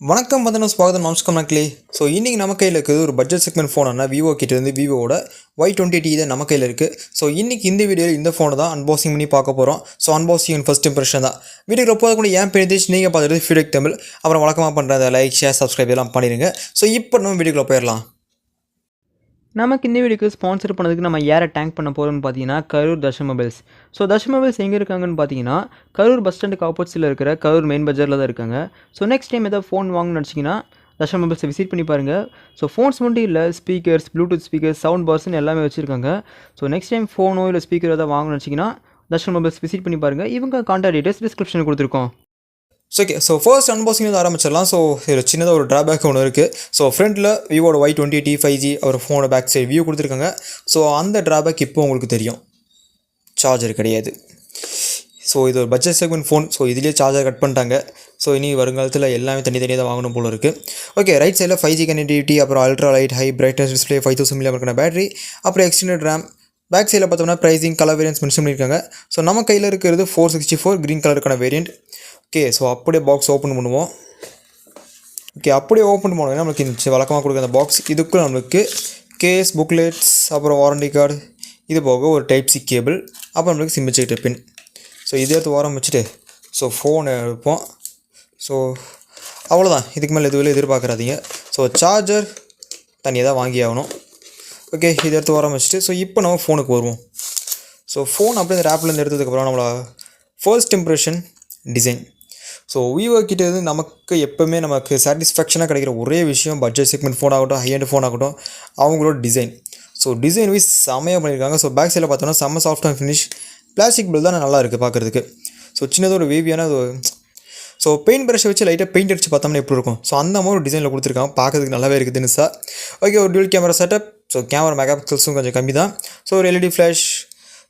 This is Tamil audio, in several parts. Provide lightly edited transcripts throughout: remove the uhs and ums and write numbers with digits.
வணக்கம் வந்தனம் ஸ்வாகதம் நமஸ்காரம் மக்களே. ஸோ இன்றைக்கி நம்ம கையில் இருக்குது ஒரு பட்ஜெட் செக்மெண்ட் ஃபோனான விவோ கிட்டேருந்து விவோட Y20T தான் நம்ம கையில் இருக்குது. ஸோ இன்றைக்கி இந்த வீடியோவில் இந்த ஃபோனை தான் அன்பாக்சிங் பண்ணி பார்க்க போகிறோம். ஸோ அன்பாக்சிங் ஃபஸ்ட் இம்ப்ரெஷன் தான். வீடியோக்கு போக கூட ஏன் பேஜ் நீங்கள் பார்த்துட்டு ஃபீட்பேக் தமிழ் அப்புறம் வழக்கமாக பண்ணுறத லைக் ஷேர் சப்ஸ்கிரைப் எல்லாம் பண்ணிடுங்க. ஸோ இப்போ நம்ம வீடியோக்குள்ளே போயிடலாம். நமக்கு இந்த வீடியோக்கு ஸ்பான்சர் பண்ணதுக்கு நம்ம யாரை டேங்க் பண்ண போகிறோம்னு பார்த்தீங்கன்னா Karur Darshan mobiles. So Darshan mobiles எங்கே இருக்காங்கன்னு பார்த்தீங்கன்னா கரூர் பஸ் ஸ்டாண்டுக்கு ஆப்போசிட்டில் இருக்கிற கரூர் மெயின் பஜாரில் தான் இருக்காங்க. ஸோ நெக்ஸ்ட் டைம் ஏதாவது ஃபோன் வாங்கணும்னு நினச்சிங்கன்னா தர்ஷன் மொபைல்ஸை விசிட் பண்ணி பாருங்கள். ஸோ ஃபோன்ஸ் மட்டும் இல்லை, ஸ்பீக்கர்ஸ், ப்ளூடூத் ஸ்பீக்கர்ஸ், சவுண்ட் பார்ஸ்னு எல்லாமே வச்சுருக்காங்க. ஸோ நெக்ஸ்ட் டைம் ஃபோனோ இல்லை ஸ்பீக்கர் ஏதாவது வாங்கணும்னு நினச்சிங்கன்னா தர்ஷன் மொபைல்ஸ் விசிட் பண்ணி பாருங்கள். இவங்க கான்டாக்ட் டீட்டெயில்ஸ் டிஸ்கிரிப்ஷனில் கொடுத்துருக்கோம். ஓகே, ஸோ ஃபர்ஸ்ட் அன்பாக்சிங் வந்து ஆரம்பிச்சிடலாம். ஸோ இதில் சின்னதாக ஒரு ட்ராபேக் ஒன்று இருக்குது. ஸோ ஃப்ரண்ட்டில் விவோட Y20T 5G ஒரு ஃபோனோட பேக் சைடு வியூ கொடுத்துருக்காங்க. ஸோ அந்த ட்ராபேக் இப்போ உங்களுக்கு தெரியும், சார்ஜர் கிடையாது. ஸோ இது ஒரு பட்ஜெட் செக்மெண்ட் ஃபோன். ஸோ இதுலேயே சார்ஜர் கட் பண்ணிட்டாங்க. ஸோ இனி வருங்காலத்தில் எல்லாமே தனித்தனியாக தான் வாங்கணும் போல இருக்குது. ஓகே, ரைட் சைடில் 5G கனெக்டிவிட்டி, அப்புறம் ultra light high brightness display, 5000 mAh battery, அப்புறம் எக்ஸ்டெண்டட் ரேம். பேக் சைடில் பார்த்தோம்னா ப்ரைஸிங் கலர் வேரியன்ஸ் மென்ஷன் பண்ணியிருக்காங்க. ஸோ நம்ம கையில் இருக்கிறது 464 க்ரீன் கலருக்கான வேரியண்ட். ஓகே, ஸோ அப்படியே பாக்ஸ் ஓப்பன் பண்ணுவோம். ஓகே, அப்படியே ஓப்பன் பண்ணுவோம். நம்மளுக்கு வழக்கமாக கொடுக்குற அந்த பாக்ஸ் இதுக்குள்ள நம்மளுக்கு கேஸ், புக்லெட்ஸ், அப்புறம் வாரண்டி கார்டு, இது போக ஒரு டைப் சி கேபிள், அப்புறம் நம்மளுக்கு சிம் வச்சுக்கிட்ட பின். ஸோ இதை எடுத்து ஓரம் வச்சுட்டு ஸோ ஃபோனை எடுப்போம். ஸோ அவ்வளோதான், இதுக்கு மேலே எதுவும் எதிர்பார்க்குறாதீங்க. ஸோ சார்ஜர் தனியாக தான் வாங்கி ஆகணும். ஓகே, இதை எடுத்து ஓரம் வச்சுட்டு ஸோ இப்போ நம்ம ஃபோனுக்கு வருவோம். ஸோ ஃபோன் அப்படியே இந்த ஆப்லேருந்து எடுத்ததுக்கப்புறம் நம்மளோட first impression design. So Vivo கிட்டேருந்து நமக்கு எப்போவுமே நமக்கு சாட்டிஸ்ஃபேக்ஷனாக கிடைக்கிற ஒரே விஷயம் பட்ஜெட் செக்மெண்ட் ஃபோன் ஆகட்டும், ஹை அண்ட் ஃபோன் ஆகட்டும், அவங்களோட டிசைன். ஸோ டிசைன் வைஸ் செம்மையாக பண்ணியிருக்காங்க. ஸோ பேக் சைடில் பார்த்தோன்னா செம்ம soft and finish plastic bill தான் நல்லா இருக்குது பார்க்குறதுக்கு. ஸோ சின்னதாக ஒரு வேவியான ஸோ பெயிண்ட் ப்ரஷை வச்சு லைட்டாக பெயிண்ட் அடிச்சு பார்த்தோம்னா எப்படி இருக்கும், ஸோ அந்த மாதிரி ஒரு டிசைனில் கொடுத்துருக்காங்க. பார்க்குறதுக்கு நல்லாவே இருக்குதுன்னு சார். ஓகே, ஒரு dual camera setup. So camera mega பிக்சல்ஸும் கொஞ்சம் கம்மி தான். ஸோ ஒரு எல்இடி ஃப்ளாஷ்.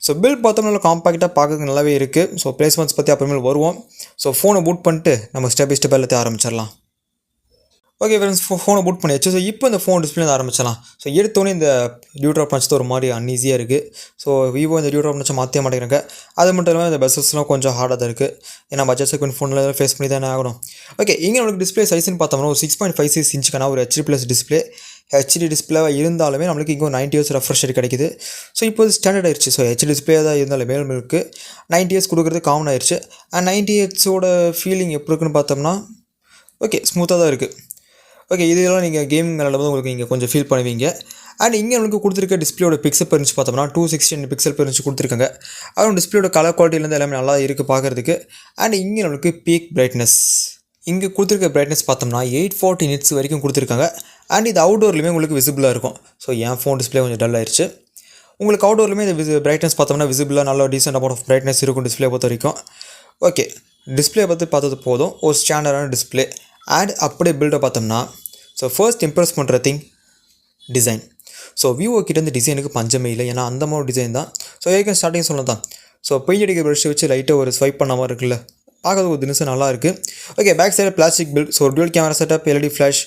ஸோ பில் பார்த்தோம்னா நல்லா காம்பாக்டாக பார்க்குறதுக்கு நல்லாவே இருக்குது. ஸோ பிளேஸ்மெண்ட்ஸ் பற்றி அப்புறமேல் வருவோம். ஸோ ஃபோனை பூட் பண்ணிட்டு நம்ம ஸ்டெப் பை ஸ்டெப் எல்லாத்தையும் ஆரம்பிச்சிடலாம். ஓகே ஃப்ரெண்ட்ஸ், ஃபோனை பூட் பண்ணியாச்சு. ஸோ இப்போ இந்த ஃபோன் டிஸ்பிளே ஆரம்பிச்சிடலாம். ஸோ எடுத்தோன்னே இந்த டியூட்ராப் நச்சு ஒரு மாதிரி அன்ஈஸியாக இருக்குது. ஸோ விவோ இந்த டியூட்ராப் நச்சு மாற்றே மாட்டேங்கிறாங்க. அது மட்டும் இல்லாமல் இந்த பஸ்ஸஸ்லாம் கொஞ்சம் ஹார்டாக தான் இருக்குது. ஏன்னா பட்ஜெட் செக்மெண்ட் ஃபோனில் ஃபேஸ் பண்ணி தானே ஆகணும். ஓகே, இங்கே நம்மளுக்கு டிஸ்பிளே சைஸ்ன்னு பார்த்தோம்னா ஒரு 6.56 இன்ச்சுக்கான ஒரு HD+ டிஸ்பிளே. ஹெச்டி டிஸ்பிளேவாக இருந்தாலுமே நம்மளுக்கு இங்கே 90 Hz ரெஃப்ரெஷ் ரேட் கிடைக்குது. ஸோ இப்போ ஸ்டாண்டர்ட் ஆயிடுச்சு. ஸோ ஹெச்டி டிஸ்பிளே தான் இருந்தாலும் மேலுக்கு 90 Hz கொடுக்குறது காமன் ஆயிடுச்சு. அண்ட் 90 Hzோட ஃபீலிங் எப்படி இருக்குன்னு பார்த்தோம்னா ஓகே ஸ்மூத்தாக தான் இருக்குது. ஓகே, இதெல்லாம் நீங்கள் கேமிங் விளையாடும் போது உங்களுக்கு இங்கே கொஞ்சம் ஃபீல் பண்ணுவீங்க. அண்ட் இங்கே நம்மளுக்கு கொடுத்துருக்க டிஸ்பிளேயோட பிக்சல் பெர் இன்ச் பார்த்தோம்னா 216 பிக்சல் பெர் இன்ச் கொடுத்துருக்காங்க. அதுவும் டிஸ்பிளேயோட கலர் குவாலிட்டிலேருந்து எல்லாமே நல்லா இருக்குது பார்க்குறதுக்கு. அண்ட் இங்கே நம்மளுக்கு பீக் பிரைட்னஸ் இங்கே கொடுத்துருக்க பிரைட்னஸ் பார்த்தோம்னா 840 nits வரைக்கும் கொடுத்துருக்காங்க. அண்ட் இது அவுட்டோர்லையுமே உங்களுக்கு விசிபிளாக இருக்கும். ஸோ என் ஃபோன் டிஸ்பிளே கொஞ்சம் டல் ஆயிடுச்சு. உங்களுக்கு அவுட்டோர்லையுமே இந்த பிரைட்னஸ் பார்த்தோம்னா விசிபிளாக நல்ல டீசென்ட் அமௌண்ட் ஆஃப் பிரைட்னஸ் இருக்கும் டிஸ்பிளே பொறுத்த வரைக்கும். ஓகே, டிஸ்பிளே பற்றி பார்த்தது போதும். ஒரு ஸ்டாண்டர்டான டிஸ்பிளே. அண்ட் அப்படியே பில்டை பார்த்தோம்னா ஸோ ஃபர்ஸ்ட் இம்ப்ரெஸ் பண்ணுற திங் டிசைன். ஸோ விவோ கிட்டேருந்து டிசைனுக்கு பஞ்சமே இல்லை. ஏன்னா அந்த மாதிரி டிசைன் தான். ஸோ ஏற்கனவே ஸ்டார்டிங் சொன்னது தான். ஸோ பெயிண்ட் அடிக்கிற ப்ரஷ் வச்சு லைட்டாக ஒரு ஸ்வைப் பண்ண மாதிரி இருக்குல்ல, பார்க்கறது ஒரு தினசு நல்லா இருக்குது. Okay, back side plastic build. So dual camera setup, LED flash.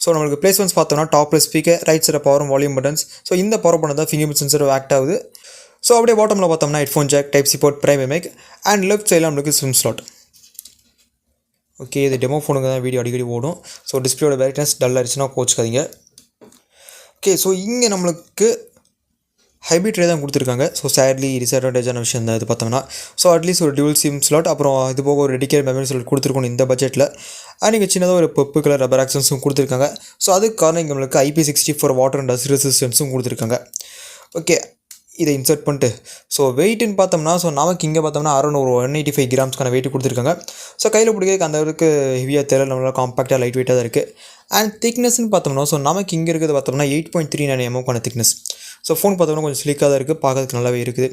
So நம்மளுக்கு பிளேஸ்மெண்ட்ஸ் பார்த்தோம்னா டாப்ல speaker, right side power volume buttons. So இந்த பவர் பட்டன் தான் ஃபிங்கர் பிரிண்ட் சென்சர் ஆக்ட் ஆகுது. ஸோ அப்படியே பாட்டமில் பார்த்தோம்னா headphone jack, type C port, prime mic. And left சைடில் நம்மளுக்கு சிம் ஸ்லாட். ஓகே, இது டெமோ ஃபோனுக்கு தான் வீடியோ அடிக்கடி ஓடும். ஸோ டிஸ்பிளேயோட பிரைட்னஸ் டல் ஆயிடுச்சுன்னா கோச்சிக்காதீங்க. ஓகே, ஸோ இங்கே நம்மளுக்கு ஹைபிரிட் ட்ரே தான் கொடுத்துருக்காங்க. ஸோ சேட்லி டிஸ்அட்வான்டேஜான விஷயம் தான் இது பார்த்தோம்னா. ஸோ அட்லீஸ்ட் ஒரு டியூல் சிம் ஸ்லாட், அப்புறம் இது போக ஒரு டெடிகேட் மெமரி ஸ்லாட் கொடுத்துருக்கணும் இந்த பட்ஜெட்டில். அண்ட் இங்கே சின்னதாக ஒரு பர்பிள் கலர் ரப்பர் ஆக்சன்ஸும் கொடுத்துருக்காங்க. ஸோ அதுக்கு காரணம் இங்கே நம்மளுக்கு IP64 வாட்டர் அண்ட் டஸ்ட் ரெசிஸ்டன்ஸும் கொடுத்துருக்காங்க. ஓகே, இதை இன்சர்ட் பண்ணிட்டு ஸோ வெயிட்டுன்னு பார்த்தோம்னா ஸோ நமக்கு இங்கே பார்த்தோம்னா அரௌண்ட் ஒரு 185 கிராம்ஸ்க்கான வெயிட் கொடுத்துருக்காங்க. ஸோ கையில் பிடிக்கிறதுக்கு அந்த அளவுக்கு ஹெவியாக தெரியல, நம்மளால் காம்பாக்டாக லைட் வெயிட்டாக தான் இருக்குது. அண்ட் திக்னஸ்ன்னு பார்த்தோம்னா ஸோ நமக்கு இங்கே இருக்கிறது பார்த்தோம்னா 8.39 mm திக்னஸ். ஸோ ஃபோன் பார்த்தோம்னா கொஞ்சம் ஸ்லீக்காக தான் இருக்குது, பார்க்கறதுக்கு நல்லாவே இருக்குது.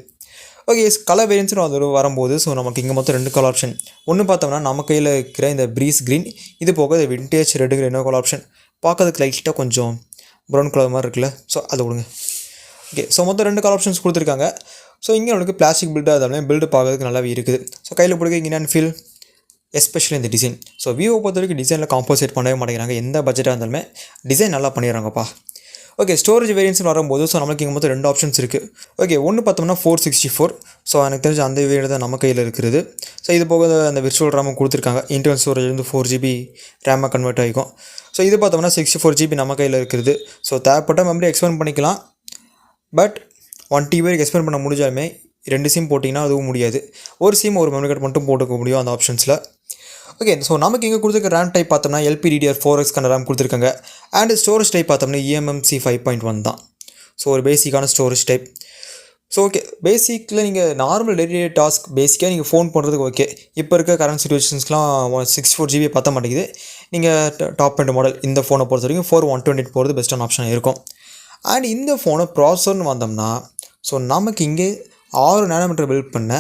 ஓகே, கலர் வேரியன்ஸ்னு அது வரும்போது ஸோ நமக்கு இங்கே மொத்தம் 2 கலர் ஆப்ஷன். ஒன்று பார்த்தோம்னா நம்ம கையில் இருக்கிற இந்த ப்ரீஸ் க்ரீன், இது போக இந்த விண்டேஜ் ரெட்டுங்கிற இன்னொரு கலர் ஆப்ஷன். பார்க்கறதுக்கு லைட்டாக கொஞ்சம் ப்ரௌன் கலர் மாதிரி இருக்குல்ல, ஸோ அதை கொடுங்க. ஓகே, ஸோ மொத்தம் 2 கலர் ஆப்ஷன்ஸ் கொடுத்துருக்காங்க. ஸோ இங்கே நம்மளுக்கு பிளாஸ்டிக் பில்டாக இருந்தாலும் பில்டு பார்க்கறதுக்கு நல்லாவே இருக்குது. ஸோ கையில் பிடிக்க இங்கே அண்ட் ஃபீல் எஸ்பெஷலி இந்த டிசைன். ஸோ விவோ பொறுத்த வரைக்கும் டிசைனில் காம்போசேட் பண்ணவே மாட்டேங்கிறாங்க. எந்த பட்ஜெட்டாக இருந்தாலுமே டிசைன் நல்லா பண்ணிடுறாங்கப்பா. ஓகே, ஸ்டோரேஜ் வேரியன்ட்ஸ்னு வரும்போது ஸோ நமக்கு இங்கே மொத்தம் 2 ஆப்ஷன்ஸ் இருக்குது. ஓகே, ஒன்று பார்த்தோம்னா 464. ஸோ எனக்கு தெரிஞ்ச அந்த வேரியண்ட் தான் நம்ம கையில் இருக்கிறது. ஸோ இது போக அந்த விர்ச்சுவல் ரேமும் கொடுத்துருக்காங்க. இன்டர்னல் ஸ்டோரேஜ் வந்து 4GB ரேமாக கன்வெர்ட் ஆகிக்கும். ஸோ இது பார்த்தோம்னா 64GB நம்ம கையில் இருக்கிறது. ஸோ தேவைப்பட்ட மெமரி எக்ஸ்பேண்ட் பண்ணிக்கலாம். பட் 1TB வரைக்கும் எக்ஸ்பேண்ட் பண்ண முடிஞ்சாலுமே 2 சிம் போட்டிங்கன்னா அதுவும் முடியாது. ஒரு சிம் ஒரு மெமரி கார்டு மட்டும் போட்டுக்க முடியும் அந்த ஆப்ஷன்ஸில். ஓகே, ஸோ நமக்கு இங்கே கொடுத்துருக்க ரேம் டைப் பார்த்தோம்னா LPDDR4X ரேம் கொடுத்துருக்காங்க. அண்ட் ஸ்டோரேஜ் டைப் பார்த்தோம்னா eMMC 5.1 தான். ஸோ ஒரு பேசிக்கான ஸ்டோரேஜ் டைப். ஸோ ஓகே, பேசிக்கில் நீங்கள் நார்மல் டெய்லி டாஸ்க் பேசிக்காக நீங்கள் ஃபோன் பண்ணுறதுக்கு ஓகே. இப்போ இருக்க கரண்ட் சுச்சுவேஷன்ஸ்லாம் 64GB பற்ற மாட்டேங்குது. நீங்கள் டாப் எண்ட் மாடல் இந்த ஃபோனை பொறுத்த வரைக்கும் 4128 போகிறது பெஸ்ட்டான ஆப்ஷனாக இருக்கும். அண்ட் இந்த ஃபோனை ப்ராசர்னு வந்தோம்னா ஸோ நமக்கு இங்கே 6 nm பில்ட் பண்ண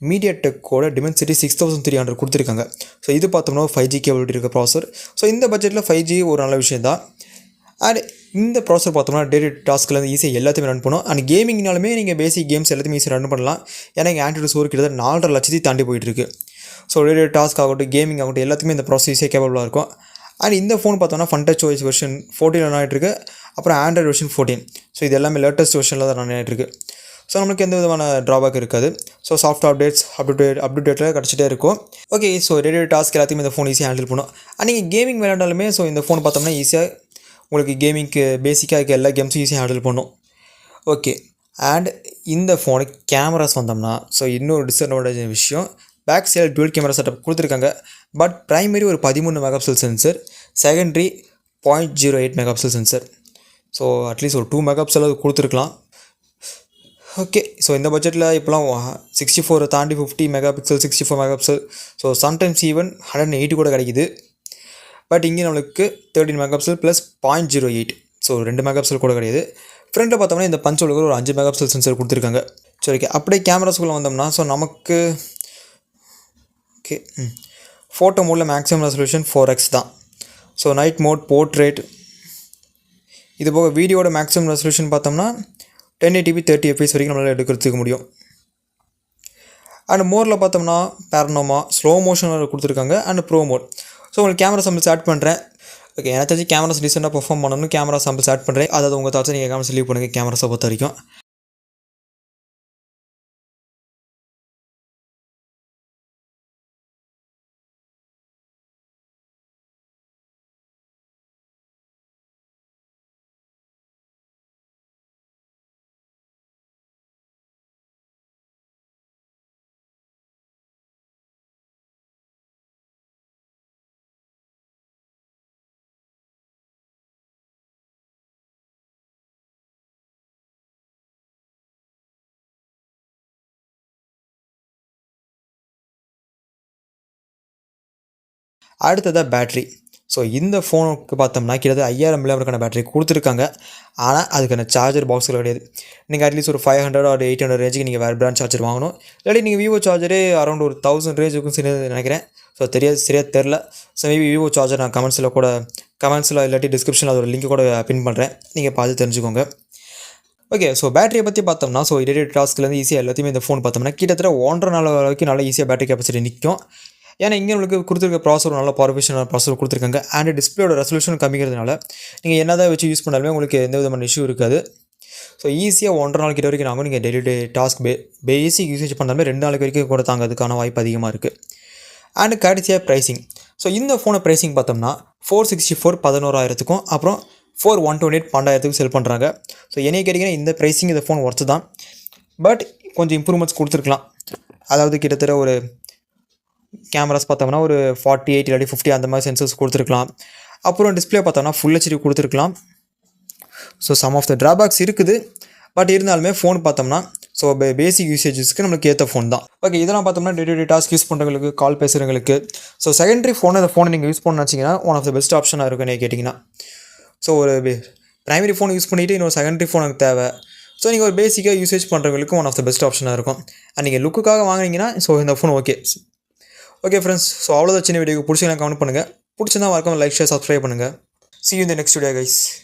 மீடியாடெக்கோட டிமென்சிட்டி 6300 கொடுத்துருக்காங்க. ஸோ இது பார்த்தோம்னா 5G கேபிலிட்டி இருக்க ப்ராசர். ஸோ இந்த பட்ஜெட்டில் 5G ஒரு நல்ல விஷயம் தான். அண்ட் இந்த ப்ராசர் பார்த்தோம்னா டெய்லி டாஸ்க்லேருந்து ஈஸியாக எல்லாத்தையுமே ரன் பண்ணும். அண்ட் கேமிங்னாலுமே நீங்கள் பேசிக் கேம்ஸ் எல்லாத்தையுமே ஈஸியாக ரன் பண்ணலாம். ஏன்னா இங்கே ஆண்ட்ராய்டு ஸ்கோர் கிட்டத்தட்ட 4.5 லட்சத்தையும் தாண்டி போயிட்டுருக்கு. ஸோ டெய்லி டாஸ்க் ஆகட்டும், கேமிங் ஆகட்டும், எல்லாத்துக்குமே இந்த ப்ராசஸ் ஈஸியாக கேபபிளாக இருக்கும். அண்ட் இந்த ஃபோன் பார்த்தோம்னா ஃபன்டச் OS வெர்ஷன் 14 ரன் ஆகிட்டுருக்கு. அப்புறம் ஆண்ட்ராய்டு வெர்ஷன் 14. ஸோ இது எல்லாமே லேட்டஸ்ட் வெர்ஷனில் தான் ரன் ஆகிட்டுருக்கு. ஸோ நம்மளுக்கு எந்த விதமான ட்ராபேக் இருக்காது. ஸோ சாஃப்ட் அப்டேட்டில் கிடச்சிட்டே இருக்கும். ஓகே, ஸோ டெய்லி டாஸ்க் எல்லாத்தையுமே இந்த ஃபோன் ஈஸியாக ஹேண்டில் பண்ணும். அண்ட் நீங்கள் கேமிங் விளையாண்டாலுமே ஸோ இந்த ஃபோன் பார்த்தோம்னா ஈஸியாக உங்களுக்கு கேமிங்க்கு பேசிக்காக இருக்க எல்லா கேம்ஸும் ஈஸியாக ஹேண்டில் பண்ணும். ஓகே, அண்ட் இந்த ஃபோனுக்கு கேமராஸ் வந்தோம்னா ஸோ இன்னொரு டிஸ்அட்வான்டேஜ் விஷயம், back side dual camera setup கொடுத்துருக்காங்க. பட் ப்ரைமரி ஒரு 13 megapixel sensor, secondary 0.08 megapixel sensor. So at least ஒரு 2 மெகாபிக்சல் அது கொடுத்துருக்கலாம். ஓகே, ஸோ இந்த பட்ஜெட்டில் இப்போலாம் 64 தாண்டி 50 megapixel, 64 megapixel, so sometimes even 180 கூட கிடைக்குது. பட் இங்கே நம்மளுக்கு 13 மெகாபிக்சல் ப்ளஸ் 0.08, ஸோ 2 மெகாபிக்சல் கூட கிடையாது. ஃப்ரண்ட்டில் பார்த்தோம்னா இந்த பஞ்சோலுக்கு ஒரு 5 மெகாபிக்சல் சென்சர் கொடுத்துருக்காங்க. சரி, ஓகே, அப்படியே கேமராஸ்குள்ளே வந்தோம்னா ஸோ நமக்கு ஓகே ஃபோட்டோ மோடில் மேக்ஸிமம் ரெசல்யூஷன் 4X தான். ஸோ நைட் மோட், போர்ட்ரேட், இது போக வீடியோட மேக்ஸிமம் ரெசல்யூஷன் பார்த்தோம்னா 1080p 30fps வரைக்கும் நம்மளால் எடுக்கிறதுக்கு முடியும். அண்ட் மோரில் பார்த்தோம்னா பேரனோமா, ஸ்லோ மோஷனில் கொடுத்துருக்காங்க. And pro mode. ஸோ உங்களுக்கு கேமரா சாம்பிள்ஸ் ஆட் பண்ணுறேன். ஓகே, எனக்கு தெரிஞ்சு கேமராஸ் ரீசெண்டாக பெர்ஃபார்ம் பண்ணணும், கேமரா சாம்பிள்ஸ் ஆட் பண்ணுறேன். அதாவது உங்கள் தாட்ஸ் நீங்கள் கேமராஸ் லீவ் பண்ணுங்கள் கேமராஸை பொறுத்த வரைக்கும். அடுத்ததாக பேட்ரி. ஸோ இந்த ஃபோனுக்கு பார்த்தோம்னா கிட்டத்தட்ட 5000 mAh பேட்டரி கொடுத்துருக்காங்க. ஆனால் அதுக்கான சார்ஜர் பாக்ஸில் கிடையாது. நீங்கள் அட்லீஸ்ட் ஒரு 500 or 800 ரேஞ்சுக்கு நீங்கள் வேறு பிராண்ட் சார்ஜர் வாங்கணும். இல்லாட்டி நீங்கள் விவோ சார்ஜரே அரௌண்ட் ஒரு 1000 ரேஞ்ச் இருக்கும் சரி நினைக்கிறேன். ஸோ சரியாக தெரில. ஸோ மேபி விவோ சார்ஜர் நான் கமெண்ட்ஸில் இல்லாட்டி டிஸ்கிரிப்ஷனில் அதோட லிங்க் கூட பின் பண்ணுறேன், நீங்கள் பார்த்து தெரிஞ்சுக்கோங்க. ஓகே, ஸோ பேட்டரியை பற்றி பார்த்தோம்னா ஸோ டெய்லி டாஸ்க்லேருந்து ஈஸியாக எல்லாத்தையுமே இந்த ஃபோன் பார்த்தோம்னா கிட்டத்தட்ட 1.5 நாள் வரைக்கும் நல்லா ஈஸியாக பேட்டரி கெப்பாசிட்டி நிற்கும். ஏன்னா இங்கே உங்களுக்கு கொடுத்துருக்க ப்ராசர் நல்ல பர்ஃபெக்ஷனான ப்ராசர் கொடுத்துருக்காங்க. அண்ட் டிஸ்பிளேயோட ரெசல்யூஷன் கம்மிக்கிறதுனால நீங்கள் என்ன தான் வச்சு யூஸ் பண்ணாலுமே உங்களுக்கு எந்த விதமான இஷ்யூ இருக்காது. ஸோ ஈஸியாக 1.5 நாள் கிட்ட வரைக்கும் நாங்கள் நீங்கள் டெய்லி டாஸ்க் பேசிக் யூசேஜ் பண்ணாலுமே 2 நாளைக்கு வரைக்கும் கூட தாங்கிறதுக்கான வாய்ப்பு அதிகமாக இருக்குது. அண்ட் கடைசியாக ப்ரைஸிங். ஸோ இந்த ஃபோனை ப்ரைஸிங் பார்த்தோம்னா 464 11,000க்கும் அப்புறம் 4128 12,000க்கும் செல் பண்ணுறாங்க. ஸோ என்னைய கேட்டிங்கன்னா இந்த ப்ரைஸிங் இந்த ஃபோன் ஒர்த்து தான். பட் கொஞ்சம் இம்ப்ரூவ்மெண்ட்ஸ் கொடுத்துருக்கலாம். அதாவது கிட்டத்தட்ட ஒரு கேமராஸ் பார்த்தோம்னா ஒரு 48 இல்லாட்டி 50 அந்த மாதிரி சென்சர்ஸ் கொடுத்துருக்கலாம். அப்புறம் டிஸ்பிளே பார்த்தோம்னா ஃபுல் HD கொடுத்துருக்கலாம். So some of the drawbacks இருக்குது. பட் இருந்தாலுமே ஃபோன் பார்த்தோம்னா ஸோ பேசிக் யூசேஜஸ்க்கு நம்மளுக்கு ஏற்ற ஃபோன் தான். ஓகே, இதெல்லாம் பார்த்தோம்னா டே டாஸ்க் யூஸ் பண்ணுறவங்களுக்கு, கால் பேசுகிறவங்களுக்கு, ஸோ செகண்டரி ஃபோனை இந்த ஃபோனை நீங்கள் யூஸ் பண்ண வச்சிங்கன்னா ஒன் ஆஃப் த பெஸ்ட் ஆப்ஷனாக இருக்கும் நீங்கள் கேட்டிங்கன்னா. ஸோ ஒரு ப்ரைமரி ஃபோன் யூஸ் பண்ணிவிட்டு இன்னொரு செகண்டரி ஃபோன் எனக்கு தேவை. ஸோ நீங்கள் ஒரு பேசிக்காக யூசேஜ் பண்ணுறவங்களுக்கு ஒன் ஆஃப் த பெஸ்ட் ஆப்ஷனாக இருக்கும். அண்ட் நீங்கள் லுக்குக்காக வாங்கினீங்கன்னா ஸோ இந்த ஃபோன் ஓகே ஃப்ரெண்ட்ஸ். ஸோ அவ்வளோதான் சின்ன வீடியோக்கு பிடிச்சிங்கன்னா கமெண்ட் பண்ணுங்கள். பிடிச்சிருந்தா மறக்காம லைக், ஷேர், சப்ஸ்கிரைப் பண்ணுங்கள். See you in the next video guys.